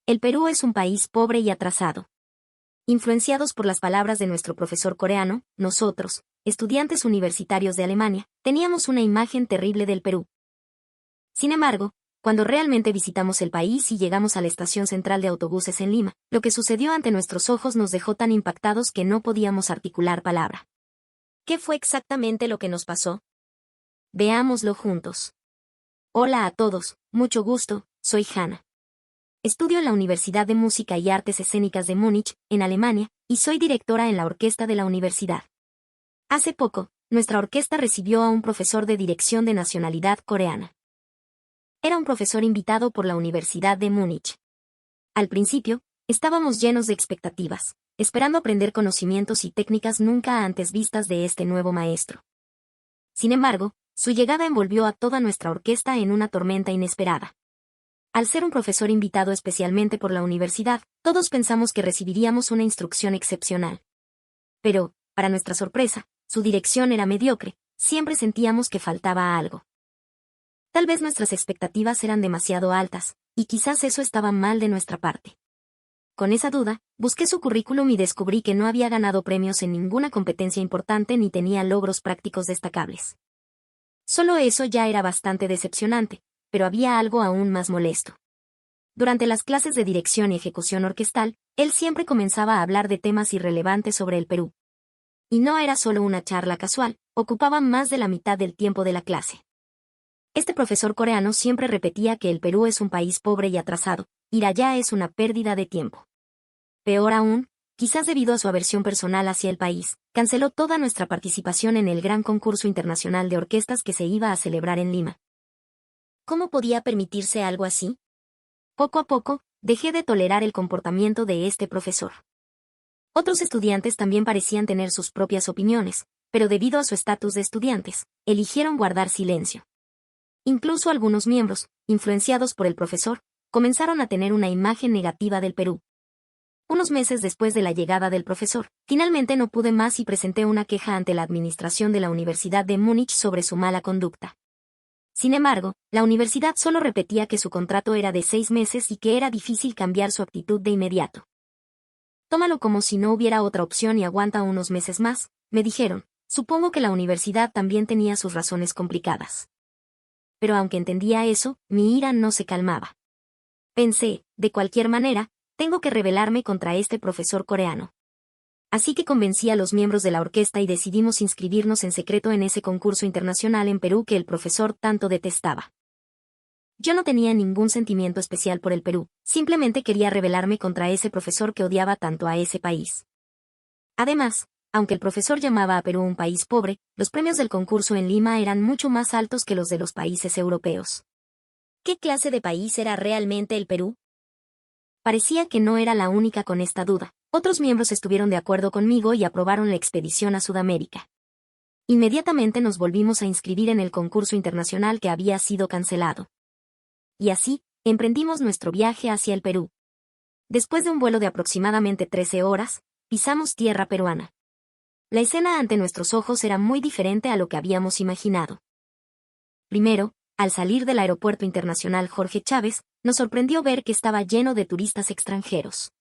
El Perú es un país pobre y atrasado. Influenciados por las palabras de nuestro profesor coreano, nosotros, estudiantes universitarios de Alemania, teníamos una imagen terrible del Perú. Sin embargo, cuando realmente visitamos el país y llegamos a la estación central de autobuses en Lima, lo que sucedió ante nuestros ojos nos dejó tan impactados que no podíamos articular palabra. ¿Qué fue exactamente lo que nos pasó? Veámoslo juntos. Hola a todos, mucho gusto, soy Hanna. Estudio en la Universidad de Música y Artes Escénicas de Múnich, en Alemania, y soy directora en la orquesta de la universidad. Hace poco, nuestra orquesta recibió a un profesor de dirección de nacionalidad coreana. Era un profesor invitado por la Universidad de Múnich. Al principio, estábamos llenos de expectativas, esperando aprender conocimientos y técnicas nunca antes vistas de este nuevo maestro. Sin embargo, su llegada envolvió a toda nuestra orquesta en una tormenta inesperada. Al ser un profesor invitado especialmente por la universidad, todos pensamos que recibiríamos una instrucción excepcional. Pero, para nuestra sorpresa, su dirección era mediocre, siempre sentíamos que faltaba algo. Tal vez nuestras expectativas eran demasiado altas, y quizás eso estaba mal de nuestra parte. Con esa duda, busqué su currículum y descubrí que no había ganado premios en ninguna competencia importante ni tenía logros prácticos destacables. Solo eso ya era bastante decepcionante, pero había algo aún más molesto. Durante las clases de dirección y ejecución orquestal, él siempre comenzaba a hablar de temas irrelevantes sobre el Perú. Y no era solo una charla casual, ocupaba más de la mitad del tiempo de la clase. Este profesor coreano siempre repetía que el Perú es un país pobre y atrasado, ir allá es una pérdida de tiempo. Peor aún, quizás debido a su aversión personal hacia el país, canceló toda nuestra participación en el gran concurso internacional de orquestas que se iba a celebrar en Lima. ¿Cómo podía permitirse algo así? Poco a poco, dejé de tolerar el comportamiento de este profesor. Otros estudiantes también parecían tener sus propias opiniones, pero debido a su estatus de estudiantes, eligieron guardar silencio. Incluso algunos miembros, influenciados por el profesor, comenzaron a tener una imagen negativa del Perú. Unos meses después de la llegada del profesor, finalmente no pude más y presenté una queja ante la administración de la Universidad de Múnich sobre su mala conducta. Sin embargo, la universidad solo repetía que su contrato era de 6 meses y que era difícil cambiar su actitud de inmediato. Tómalo como si no hubiera otra opción y aguanta unos meses más, me dijeron. Supongo que la universidad también tenía sus razones complicadas. Pero aunque entendía eso, mi ira no se calmaba. Pensé, de cualquier manera, tengo que rebelarme contra este profesor coreano. Así que convencí a los miembros de la orquesta y decidimos inscribirnos en secreto en ese concurso internacional en Perú que el profesor tanto detestaba. Yo no tenía ningún sentimiento especial por el Perú, simplemente quería rebelarme contra ese profesor que odiaba tanto a ese país. Además, aunque el profesor llamaba a Perú un país pobre, los premios del concurso en Lima eran mucho más altos que los de los países europeos. ¿Qué clase de país era realmente el Perú? Parecía que no era la única con esta duda. Otros miembros estuvieron de acuerdo conmigo y aprobaron la expedición a Sudamérica. Inmediatamente nos volvimos a inscribir en el concurso internacional que había sido cancelado. Y así, emprendimos nuestro viaje hacia el Perú. Después de un vuelo de aproximadamente 13 horas, pisamos tierra peruana. La escena ante nuestros ojos era muy diferente a lo que habíamos imaginado. Primero, al salir del Aeropuerto Internacional Jorge Chávez, nos sorprendió ver que estaba lleno de turistas extranjeros.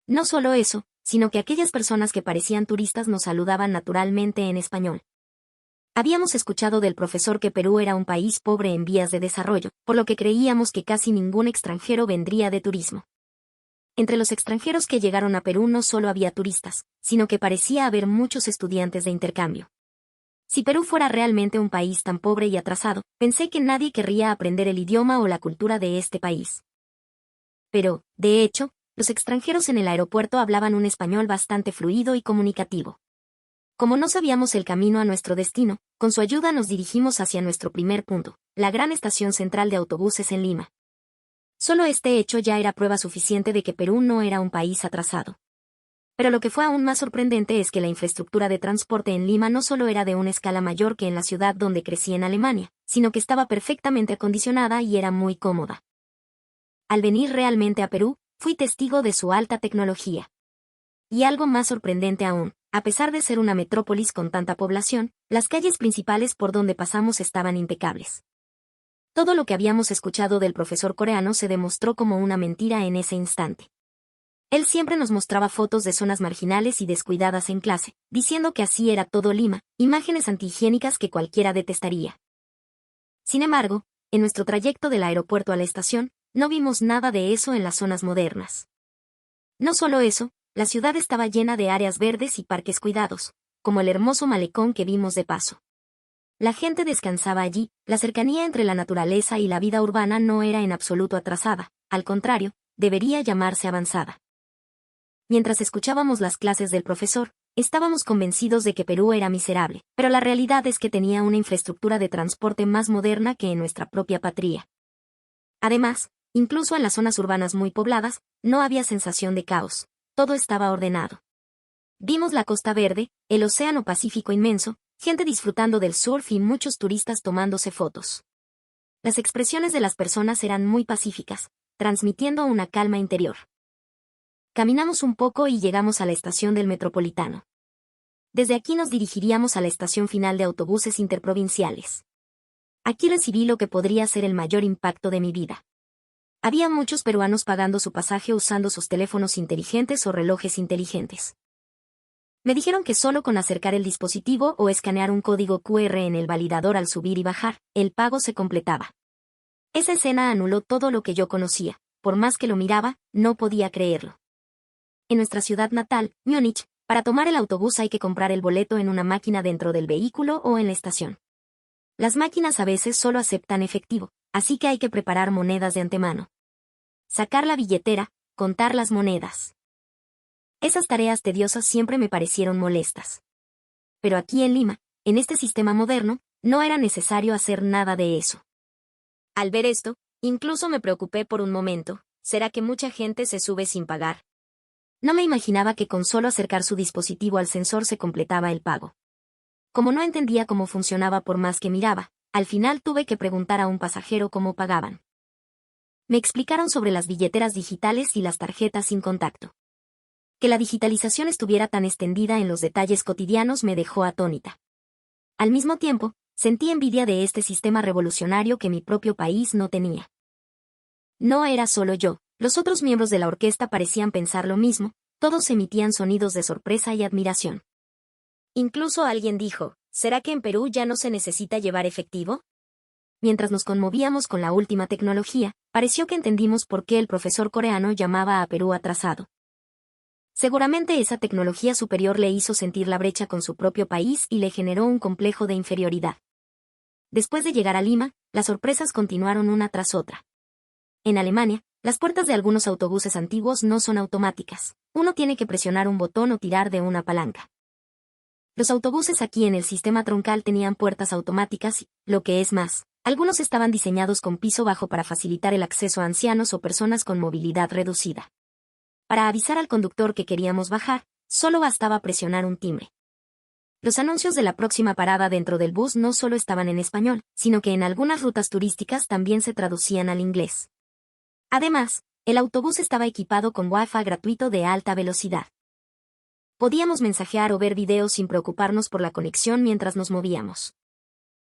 No solo eso, sino que aquellas personas que parecían turistas nos saludaban naturalmente en español. Habíamos escuchado del profesor que Perú era un país pobre en vías de desarrollo, por lo que creíamos que casi ningún extranjero vendría de turismo. Entre los extranjeros que llegaron a Perú no solo había turistas, sino que parecía haber muchos estudiantes de intercambio. Si Perú fuera realmente un país tan pobre y atrasado, pensé que nadie querría aprender el idioma o la cultura de este país. Pero, de hecho, los extranjeros en el aeropuerto hablaban un español bastante fluido y comunicativo. Como no sabíamos el camino a nuestro destino, con su ayuda nos dirigimos hacia nuestro primer punto, la gran estación central de autobuses en Lima. Solo este hecho ya era prueba suficiente de que Perú no era un país atrasado. Pero lo que fue aún más sorprendente es que la infraestructura de transporte en Lima no solo era de una escala mayor que en la ciudad donde crecí en Alemania, sino que estaba perfectamente acondicionada y era muy cómoda. Al venir realmente a Perú, fui testigo de su alta tecnología. Y algo más sorprendente aún, a pesar de ser una metrópolis con tanta población, las calles principales por donde pasamos estaban impecables. Todo lo que habíamos escuchado del profesor coreano se demostró como una mentira en ese instante. Él siempre nos mostraba fotos de zonas marginales y descuidadas en clase, diciendo que así era todo Lima, imágenes antihigiénicas que cualquiera detestaría. Sin embargo, en nuestro trayecto del aeropuerto a la estación, no vimos nada de eso en las zonas modernas. No solo eso, la ciudad estaba llena de áreas verdes y parques cuidados, como el hermoso malecón que vimos de paso. La gente descansaba allí, la cercanía entre la naturaleza y la vida urbana no era en absoluto atrasada, al contrario, debería llamarse avanzada. Mientras escuchábamos las clases del profesor, estábamos convencidos de que Perú era miserable, pero la realidad es que tenía una infraestructura de transporte más moderna que en nuestra propia patria. Además, incluso en las zonas urbanas muy pobladas, no había sensación de caos, todo estaba ordenado. Vimos la Costa Verde, el Océano Pacífico inmenso, gente disfrutando del surf y muchos turistas tomándose fotos. Las expresiones de las personas eran muy pacíficas, transmitiendo una calma interior. Caminamos un poco y llegamos a la estación del Metropolitano. Desde aquí nos dirigiríamos a la estación final de autobuses interprovinciales. Aquí recibí lo que podría ser el mayor impacto de mi vida. Había muchos peruanos pagando su pasaje usando sus teléfonos inteligentes o relojes inteligentes. Me dijeron que solo con acercar el dispositivo o escanear un código QR en el validador al subir y bajar, el pago se completaba. Esa escena anuló todo lo que yo conocía, por más que lo miraba, no podía creerlo. En nuestra ciudad natal, Múnich, para tomar el autobús hay que comprar el boleto en una máquina dentro del vehículo o en la estación. Las máquinas a veces solo aceptan efectivo, así que hay que preparar monedas de antemano. Sacar la billetera, contar las monedas. Esas tareas tediosas siempre me parecieron molestas. Pero aquí en Lima, en este sistema moderno, no era necesario hacer nada de eso. Al ver esto, incluso me preocupé por un momento, ¿será que mucha gente se sube sin pagar? No me imaginaba que con solo acercar su dispositivo al sensor se completaba el pago. Como no entendía cómo funcionaba por más que miraba, al final tuve que preguntar a un pasajero cómo pagaban. Me explicaron sobre las billeteras digitales y las tarjetas sin contacto. Que la digitalización estuviera tan extendida en los detalles cotidianos me dejó atónita. Al mismo tiempo, sentí envidia de este sistema revolucionario que mi propio país no tenía. No era solo yo, los otros miembros de la orquesta parecían pensar lo mismo, todos emitían sonidos de sorpresa y admiración. Incluso alguien dijo, ¿será que en Perú ya no se necesita llevar efectivo? Mientras nos conmovíamos con la última tecnología, pareció que entendimos por qué el profesor coreano llamaba a Perú atrasado. Seguramente esa tecnología superior le hizo sentir la brecha con su propio país y le generó un complejo de inferioridad. Después de llegar a Lima, las sorpresas continuaron una tras otra. En Alemania, las puertas de algunos autobuses antiguos no son automáticas. Uno tiene que presionar un botón o tirar de una palanca. Los autobuses aquí en el sistema troncal tenían puertas automáticas y, lo que es más, algunos estaban diseñados con piso bajo para facilitar el acceso a ancianos o personas con movilidad reducida. Para avisar al conductor que queríamos bajar, solo bastaba presionar un timbre. Los anuncios de la próxima parada dentro del bus no solo estaban en español, sino que en algunas rutas turísticas también se traducían al inglés. Además, el autobús estaba equipado con Wi-Fi gratuito de alta velocidad. Podíamos mensajear o ver videos sin preocuparnos por la conexión mientras nos movíamos.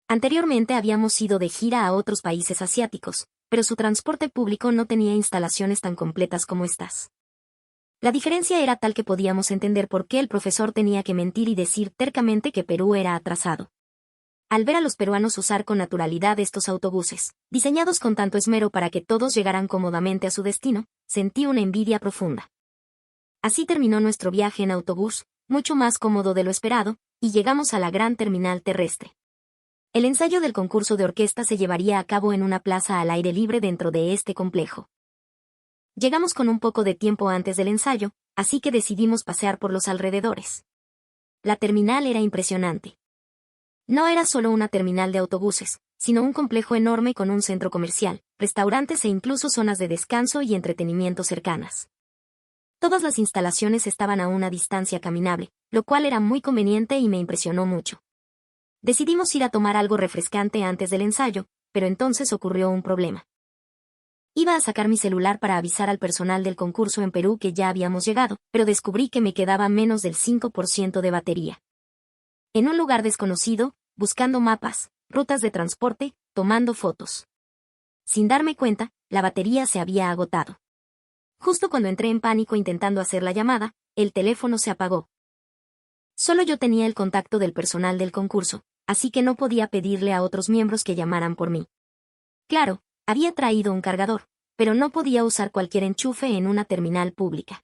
Anteriormente habíamos ido de gira a otros países asiáticos, pero su transporte público no tenía instalaciones tan completas como estas. La diferencia era tal que podíamos entender por qué el profesor tenía que mentir y decir tercamente que Perú era atrasado. Al ver a los peruanos usar con naturalidad estos autobuses, diseñados con tanto esmero para que todos llegaran cómodamente a su destino, sentí una envidia profunda. Así terminó nuestro viaje en autobús, mucho más cómodo de lo esperado, y llegamos a la gran terminal terrestre. El ensayo del concurso de orquesta se llevaría a cabo en una plaza al aire libre dentro de este complejo. Llegamos con un poco de tiempo antes del ensayo, así que decidimos pasear por los alrededores. La terminal era impresionante. No era solo una terminal de autobuses, sino un complejo enorme con un centro comercial, restaurantes e incluso zonas de descanso y entretenimiento cercanas. Todas las instalaciones estaban a una distancia caminable, lo cual era muy conveniente y me impresionó mucho. Decidimos ir a tomar algo refrescante antes del ensayo, pero entonces ocurrió un problema. Iba a sacar mi celular para avisar al personal del concurso en Perú que ya habíamos llegado, pero descubrí que me quedaba menos del 5% de batería. En un lugar desconocido, buscando mapas, rutas de transporte, tomando fotos. sin darme cuenta, la batería se había agotado. Justo cuando entré en pánico intentando hacer la llamada, el teléfono se apagó. Solo yo tenía el contacto del personal del concurso, así que no podía pedirle a otros miembros que llamaran por mí. Claro, había traído un cargador, pero no podía usar cualquier enchufe en una terminal pública.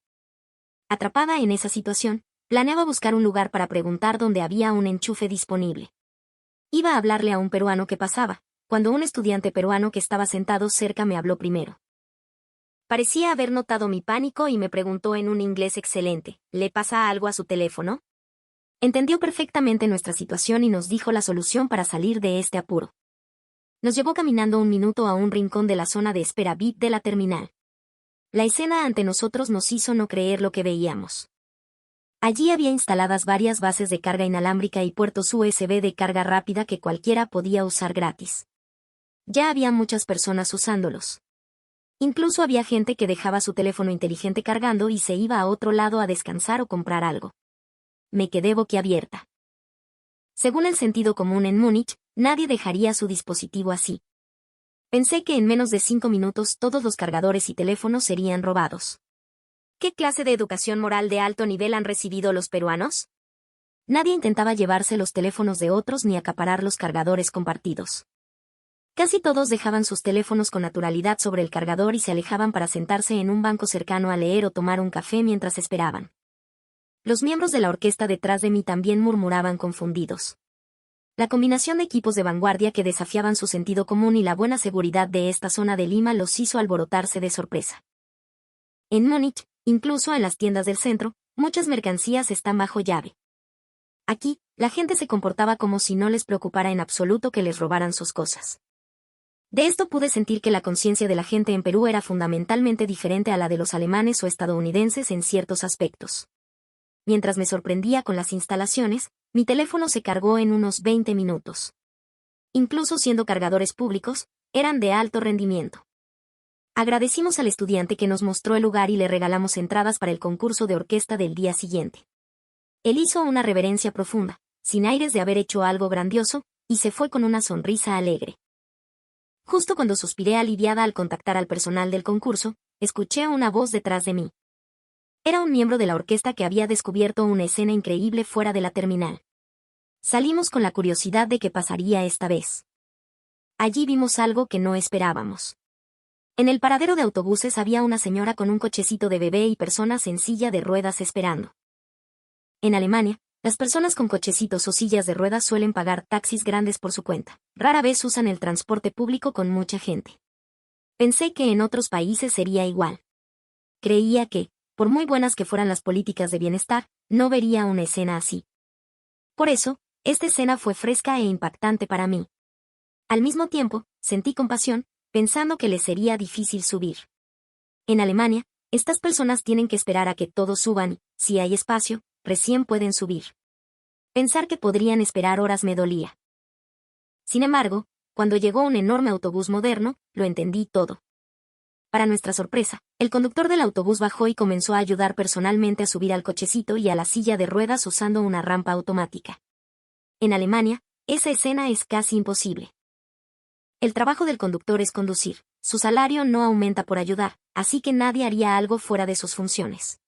Atrapada en esa situación, planeaba buscar un lugar para preguntar dónde había un enchufe disponible. Iba a hablarle a un peruano que pasaba, cuando un estudiante peruano que estaba sentado cerca me habló primero. Parecía haber notado mi pánico y me preguntó en un inglés excelente, ¿le pasa algo a su teléfono? Entendió perfectamente nuestra situación y nos dijo la solución para salir de este apuro. Nos llevó caminando un minuto a un rincón de la zona de espera VIP de la terminal. La escena ante nosotros nos hizo no creer lo que veíamos. Allí había instaladas varias bases de carga inalámbrica y puertos USB de carga rápida que cualquiera podía usar gratis. Ya había muchas personas usándolos. Incluso había gente que dejaba su teléfono inteligente cargando y se iba a otro lado a descansar o comprar algo. Me quedé boquiabierta. Según el sentido común en Múnich, nadie dejaría su dispositivo así. Pensé que en menos de 5 minutos todos los cargadores y teléfonos serían robados. ¿Qué clase de educación moral de alto nivel han recibido los peruanos? Nadie intentaba llevarse los teléfonos de otros ni acaparar los cargadores compartidos. Casi todos dejaban sus teléfonos con naturalidad sobre el cargador y se alejaban para sentarse en un banco cercano a leer o tomar un café mientras esperaban. Los miembros de la orquesta detrás de mí también murmuraban confundidos. La combinación de equipos de vanguardia que desafiaban su sentido común y la buena seguridad de esta zona de Lima los hizo alborotarse de sorpresa. En Múnich, incluso en las tiendas del centro, muchas mercancías están bajo llave. Aquí, la gente se comportaba como si no les preocupara en absoluto que les robaran sus cosas. De esto pude sentir que la conciencia de la gente en Perú era fundamentalmente diferente a la de los alemanes o estadounidenses en ciertos aspectos. Mientras me sorprendía con las instalaciones, mi teléfono se cargó en unos 20 minutos. Incluso siendo cargadores públicos, eran de alto rendimiento. Agradecimos al estudiante que nos mostró el lugar y le regalamos entradas para el concurso de orquesta del día siguiente. Él hizo una reverencia profunda, sin aires de haber hecho algo grandioso, y se fue con una sonrisa alegre. Justo cuando suspiré aliviada al contactar al personal del concurso, escuché una voz detrás de mí. Era un miembro de la orquesta que había descubierto una escena increíble fuera de la terminal. Salimos con la curiosidad de qué pasaría esta vez. Allí vimos algo que no esperábamos. En el paradero de autobuses había una señora con un cochecito de bebé y personas en silla de ruedas esperando. En Alemania, las personas con cochecitos o sillas de ruedas suelen pagar taxis grandes por su cuenta. Rara vez usan el transporte público con mucha gente. Pensé que en otros países sería igual. Creía que, por muy buenas que fueran las políticas de bienestar, no vería una escena así. Por eso, esta escena fue fresca e impactante para mí. Al mismo tiempo, sentí compasión, pensando que les sería difícil subir. En Alemania, estas personas tienen que esperar a que todos suban y, si hay espacio, recién pueden subir. Pensar que podrían esperar horas me dolía. Sin embargo, cuando llegó un enorme autobús moderno, lo entendí todo. Para nuestra sorpresa, el conductor del autobús bajó y comenzó a ayudar personalmente a subir al cochecito y a la silla de ruedas usando una rampa automática. En Alemania, esa escena es casi imposible. El trabajo del conductor es conducir, su salario no aumenta por ayudar, así que nadie haría algo fuera de sus funciones.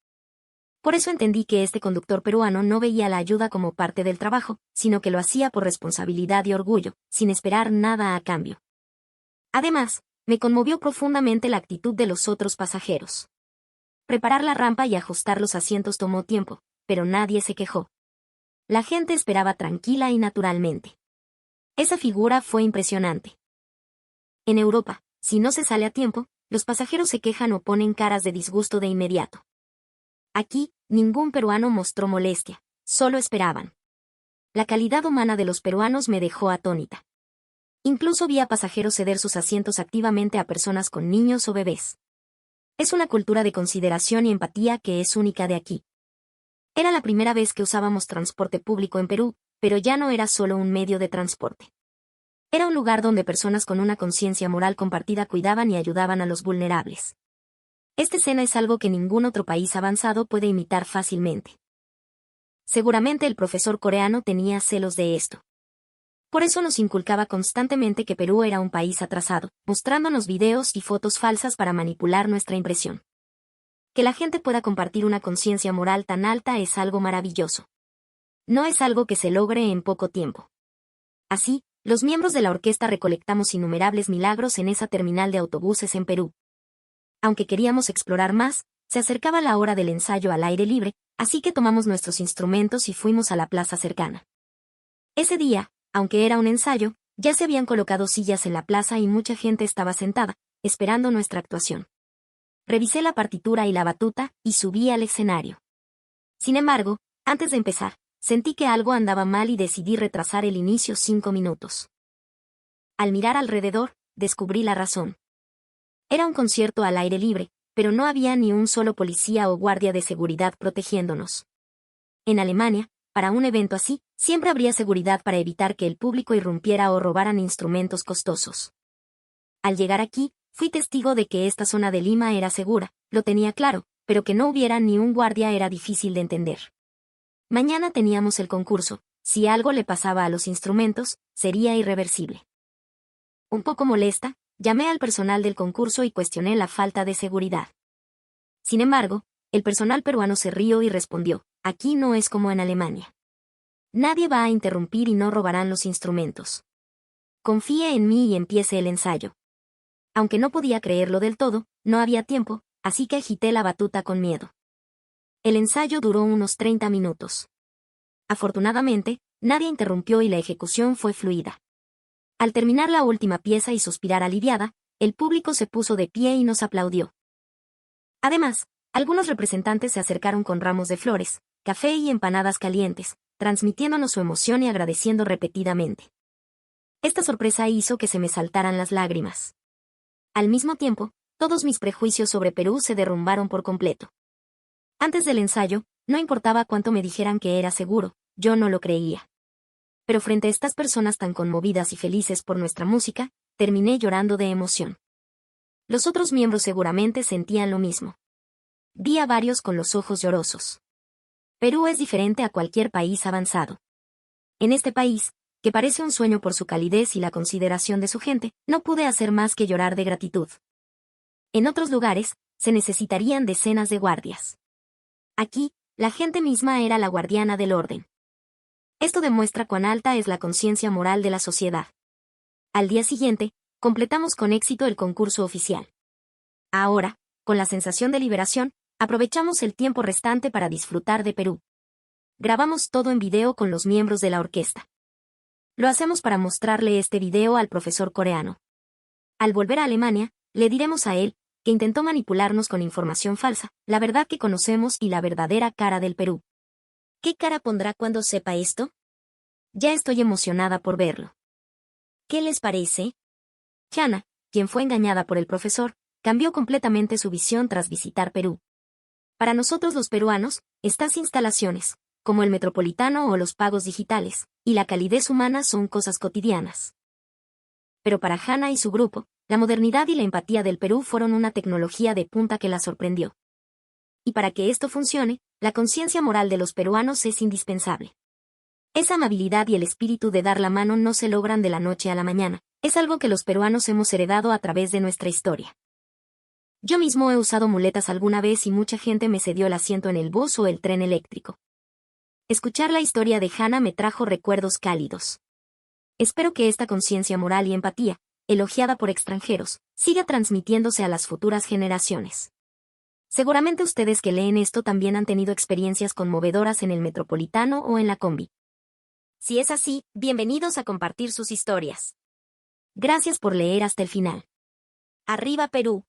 Por eso entendí que este conductor peruano no veía la ayuda como parte del trabajo, sino que lo hacía por responsabilidad y orgullo, sin esperar nada a cambio. Además, me conmovió profundamente la actitud de los otros pasajeros. Preparar la rampa y ajustar los asientos tomó tiempo, pero nadie se quejó. La gente esperaba tranquila y naturalmente. Esa figura fue impresionante. En Europa, si no se sale a tiempo, los pasajeros se quejan o ponen caras de disgusto de inmediato. Aquí, ningún peruano mostró molestia, solo esperaban. La calidad humana de los peruanos me dejó atónita. Incluso vi a pasajeros ceder sus asientos activamente a personas con niños o bebés. Es una cultura de consideración y empatía que es única de aquí. Era la primera vez que usábamos transporte público en Perú, pero ya no era solo un medio de transporte. Era un lugar donde personas con una conciencia moral compartida cuidaban y ayudaban a los vulnerables. Esta escena es algo que ningún otro país avanzado puede imitar fácilmente. Seguramente el profesor coreano tenía celos de esto. Por eso nos inculcaba constantemente que Perú era un país atrasado, mostrándonos videos y fotos falsas para manipular nuestra impresión. Que la gente pueda compartir una conciencia moral tan alta es algo maravilloso. No es algo que se logre en poco tiempo. Así, los miembros de la orquesta recolectamos innumerables milagros en esa terminal de autobuses en Perú. Aunque queríamos explorar más, se acercaba la hora del ensayo al aire libre, así que tomamos nuestros instrumentos y fuimos a la plaza cercana. Ese día, aunque era un ensayo, ya se habían colocado sillas en la plaza y mucha gente estaba sentada, esperando nuestra actuación. Revisé la partitura y la batuta, y subí al escenario. Sin embargo, antes de empezar, sentí que algo andaba mal y decidí retrasar el inicio 5 minutos. Al mirar alrededor, descubrí la razón. Era un concierto al aire libre, pero no había ni un solo policía o guardia de seguridad protegiéndonos. En Alemania, para un evento así, siempre habría seguridad para evitar que el público irrumpiera o robaran instrumentos costosos. Al llegar aquí, fui testigo de que esta zona de Lima era segura, lo tenía claro, pero que no hubiera ni un guardia era difícil de entender. Mañana teníamos el concurso, si algo le pasaba a los instrumentos, sería irreversible. Un poco molesta, llamé al personal del concurso y cuestioné la falta de seguridad. Sin embargo, el personal peruano se rió y respondió, aquí no es como en Alemania. Nadie va a interrumpir y no robarán los instrumentos. Confíe en mí y empiece el ensayo. Aunque no podía creerlo del todo, no había tiempo, así que agité la batuta con miedo. El ensayo duró unos 30 minutos. Afortunadamente, nadie interrumpió y la ejecución fue fluida. Al terminar la última pieza y suspirar aliviada, el público se puso de pie y nos aplaudió. Además, algunos representantes se acercaron con ramos de flores, café y empanadas calientes, transmitiéndonos su emoción y agradeciendo repetidamente. Esta sorpresa hizo que se me saltaran las lágrimas. Al mismo tiempo, todos mis prejuicios sobre Perú se derrumbaron por completo. Antes del ensayo, no importaba cuánto me dijeran que era seguro, yo no lo creía. Pero frente a estas personas tan conmovidas y felices por nuestra música, terminé llorando de emoción. Los otros miembros seguramente sentían lo mismo. Vi a varios con los ojos llorosos. Perú es diferente a cualquier país avanzado. En este país, que parece un sueño por su calidez y la consideración de su gente, no pude hacer más que llorar de gratitud. En otros lugares, se necesitarían decenas de guardias. Aquí, la gente misma era la guardiana del orden. Esto demuestra cuán alta es la conciencia moral de la sociedad. Al día siguiente, completamos con éxito el concurso oficial. Ahora, con la sensación de liberación, aprovechamos el tiempo restante para disfrutar de Perú. Grabamos todo en video con los miembros de la orquesta. Lo hacemos para mostrarle este video al profesor coreano. Al volver a Alemania, le diremos a él, que intentó manipularnos con información falsa, la verdad que conocemos y la verdadera cara del Perú. ¿Qué cara pondrá cuando sepa esto? Ya estoy emocionada por verlo. ¿Qué les parece? Hannah, quien fue engañada por el profesor, cambió completamente su visión tras visitar Perú. Para nosotros los peruanos, estas instalaciones, como el Metropolitano o los pagos digitales, y la calidez humana son cosas cotidianas. Pero para Hannah y su grupo, la modernidad y la empatía del Perú fueron una tecnología de punta que la sorprendió. Y para que esto funcione, la conciencia moral de los peruanos es indispensable. Esa amabilidad y el espíritu de dar la mano no se logran de la noche a la mañana, es algo que los peruanos hemos heredado a través de nuestra historia. Yo mismo he usado muletas alguna vez y mucha gente me cedió el asiento en el bus o el tren eléctrico. Escuchar la historia de Hannah me trajo recuerdos cálidos. Espero que esta conciencia moral y empatía, elogiada por extranjeros, siga transmitiéndose a las futuras generaciones. Seguramente ustedes que leen esto también han tenido experiencias conmovedoras en el Metropolitano o en la combi. Si es así, bienvenidos a compartir sus historias. Gracias por leer hasta el final. ¡Arriba Perú!